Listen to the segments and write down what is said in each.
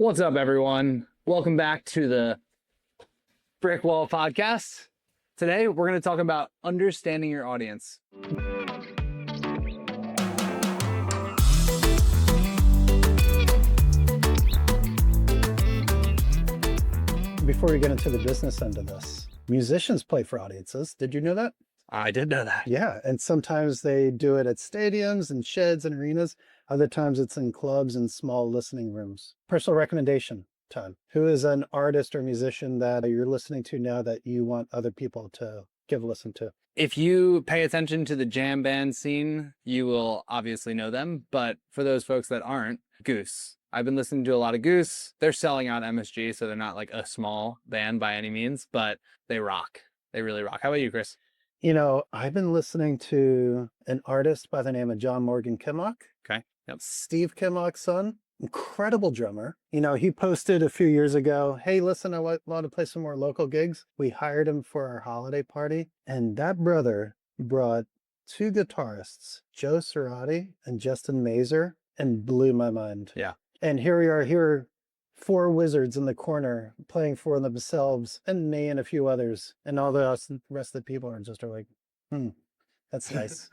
What's up, everyone? Welcome back to the Brick Wall Podcast. Today, we're going to talk about understanding your audience. Before we get into the business end of this, musicians play for audiences. Did you know that? I did know that. Yeah, and sometimes they do it at stadiums and sheds and arenas. Other times it's in clubs and small listening rooms. Personal recommendation time. Who is an artist or musician that you're listening to now that you want other people to give a listen to? If you pay attention to the jam band scene, you will obviously know them. But for those folks that aren't, Goose. I've been listening to a lot of Goose. They're selling out MSG, so they're not like a small band by any means, but they rock. They really rock. How about you, Chris? You know, I've been listening to an artist by the name of John Morgan Kimmock. Okay. Yep. Steve Kimmock's son, incredible drummer. You know, he posted a few years ago, hey, listen, I want to play some more local gigs. We hired him for our holiday party. And that brother brought two guitarists, Joe Cerati and Justin Mazer, and blew my mind. Yeah. And here we are, here four wizards in the corner playing for themselves and me and a few others. And all the rest of the people are just like, that's nice.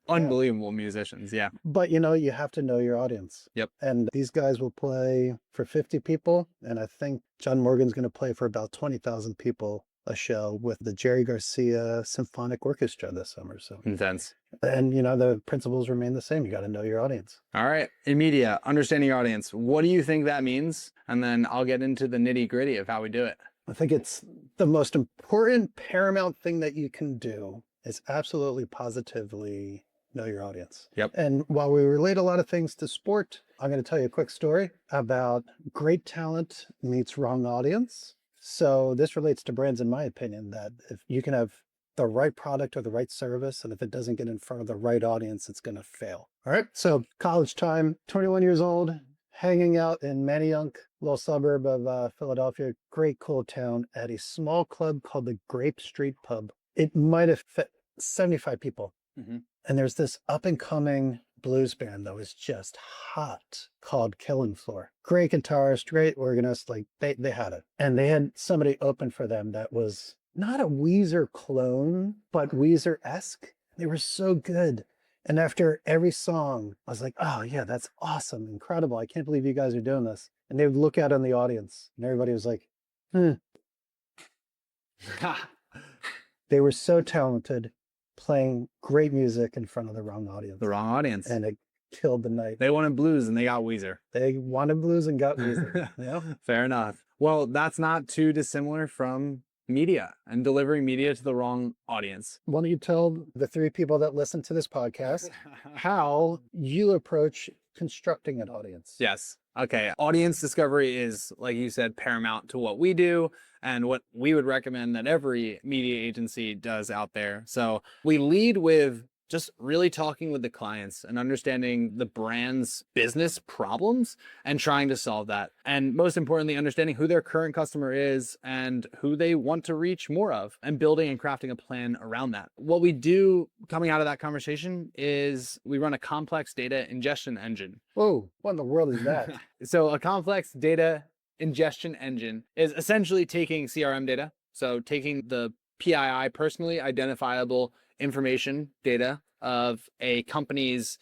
Unbelievable musicians. Yeah. But you know, you have to know your audience. Yep. And these guys will play for 50 people. And I think John Morgan's going to play for about 20,000 people a show with the Jerry Garcia Symphonic Orchestra this summer. So Intense. And you know, the principles remain the same. You got to know your audience. All right. In media, understanding your audience. What do you think that means? And then I'll get into the nitty gritty of how we do it. I think it's the most important, paramount thing that you can do is absolutely positively know your audience. Yep. And while we relate a lot of things to sport, I'm going to tell you a quick story about great talent meets wrong audience. So this relates to brands, in my opinion, that if you can have the right product or the right service, and if it doesn't get in front of the right audience, it's going to fail. All right. So college time, 21 years old, hanging out in Manayunk, little suburb of Philadelphia, great cool town, at a small club called the Grape Street Pub. It might have fit 75 people. Mm-hmm. And there's this up and coming blues band that was just hot called Killing Floor. Great guitarist, great organist, like they had it. And they had somebody open for them that was not a Weezer clone, but Weezer-esque. They were so good. And after every song, I was like, oh yeah, that's awesome, incredible. I can't believe you guys are doing this. And they would look out in the audience and everybody was like, They were so talented, playing great music in front of the wrong audience. The wrong audience. And it killed the night. They wanted blues and they got Weezer. They wanted blues and got Weezer. Yeah. Fair enough. Well, that's not too dissimilar from media and delivering media to the wrong audience. Why don't you tell the three people that listen to this podcast how you approach constructing an audience? Yes. Okay. Audience discovery is, like you said, paramount to what we do and what we would recommend that every media agency does out there. So we lead with just really talking with the clients and understanding the brand's business problems and trying to solve that. And most importantly, understanding who their current customer is and who they want to reach more of and building and crafting a plan around that. What we do coming out of that conversation is we run a complex data ingestion engine. Whoa, what in the world is that? So a complex data ingestion engine is essentially taking CRM data. So taking the PII, personally identifiable information data of a company's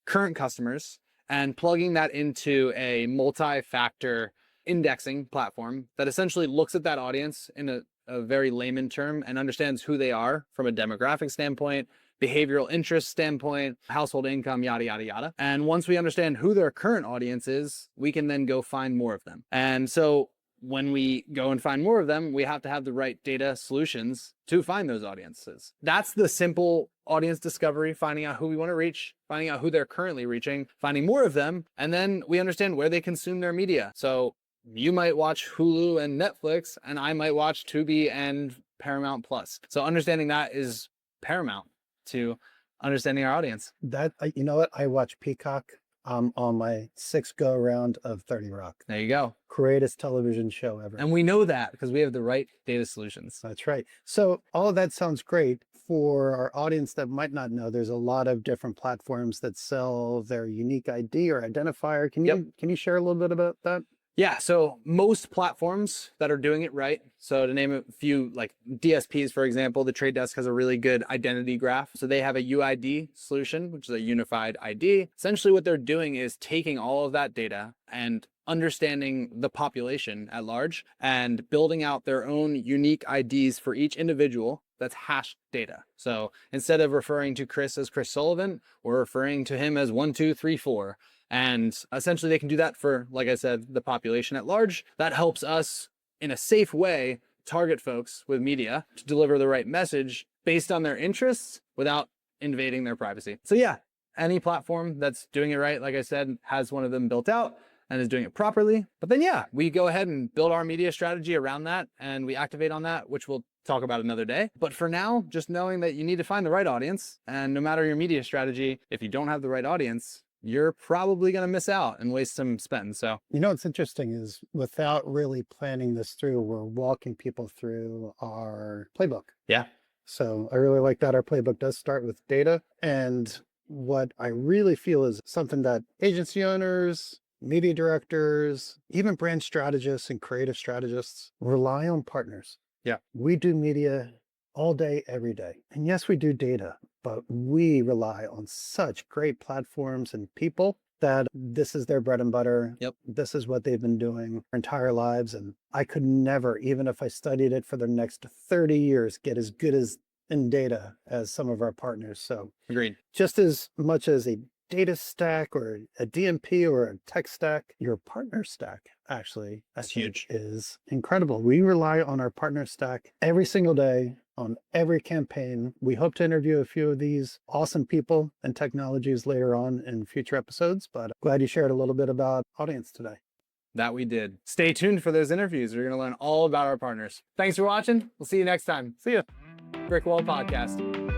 current customers and plugging that into a multi-factor indexing platform that essentially looks at that audience in a very layman term and understands who they are from a demographic standpoint, behavioral interest standpoint, household income, yada, yada, yada. And once we understand who their current audience is, we can then go find more of them. And so when we go and find more of them, we have to have the right data solutions to find those audiences. That's the simple audience discovery, finding out who we want to reach, finding out who they're currently reaching, finding more of them, and then we understand where they consume their media. So you might watch Hulu and Netflix, and I might watch Tubi and Paramount Plus. So understanding that is paramount to understanding our audience. That, you know what? I watch Peacock on my 6th go around of 30 Rock. There you go. Greatest television show ever. And we know that because we have the right data solutions. That's right. So all of that sounds great. For our audience that might not know, there's a lot of different platforms that sell their unique ID or identifier. Can you share a little bit about that? Yeah, so most platforms that are doing it right. So to name a few, like DSPs, for example, the Trade Desk has a really good identity graph. So they have a UID solution, which is a unified ID. Essentially what they're doing is taking all of that data and understanding the population at large and building out their own unique IDs for each individual that's hashed data. So instead of referring to Chris as Chris Sullivan, we're referring to him as 1234. And essentially they can do that for, like I said, the population at large. That helps us in a safe way target folks with media to deliver the right message based on their interests without invading their privacy. So yeah, any platform that's doing it right, like I said, has one of them built out and is doing it properly. But then yeah, we go ahead and build our media strategy around that and we activate on that, which we'll talk about another day. But for now, just knowing that you need to find the right audience, and no matter your media strategy, if you don't have the right audience, you're probably going to miss out and waste some spend. So, What's interesting is without really planning this through, we're walking people through our playbook. yeah. So I really like that our playbook does start with data. And what I really feel is something that agency owners, media directors, even brand strategists and creative strategists rely on partners. Yeah. We do media all day, every day. And yes, we do data, but we rely on such great platforms and people that this is their bread and butter. Yep. This is what they've been doing their entire lives. And I could never, even if I studied it for the next 30 years, get as good as in data as some of our partners. So Agreed. just as much as a data stack or a DMP or a tech stack, your partner stack actually That's huge. is incredible. We rely on our partner stack every single day on every campaign. We hope to interview a few of these awesome people and technologies later on in future episodes, but glad you shared a little bit about audience today. That we did. Stay tuned for those interviews. We're going to learn all about our partners. Thanks for watching. We'll see you next time. See ya. Brick Wall Podcast.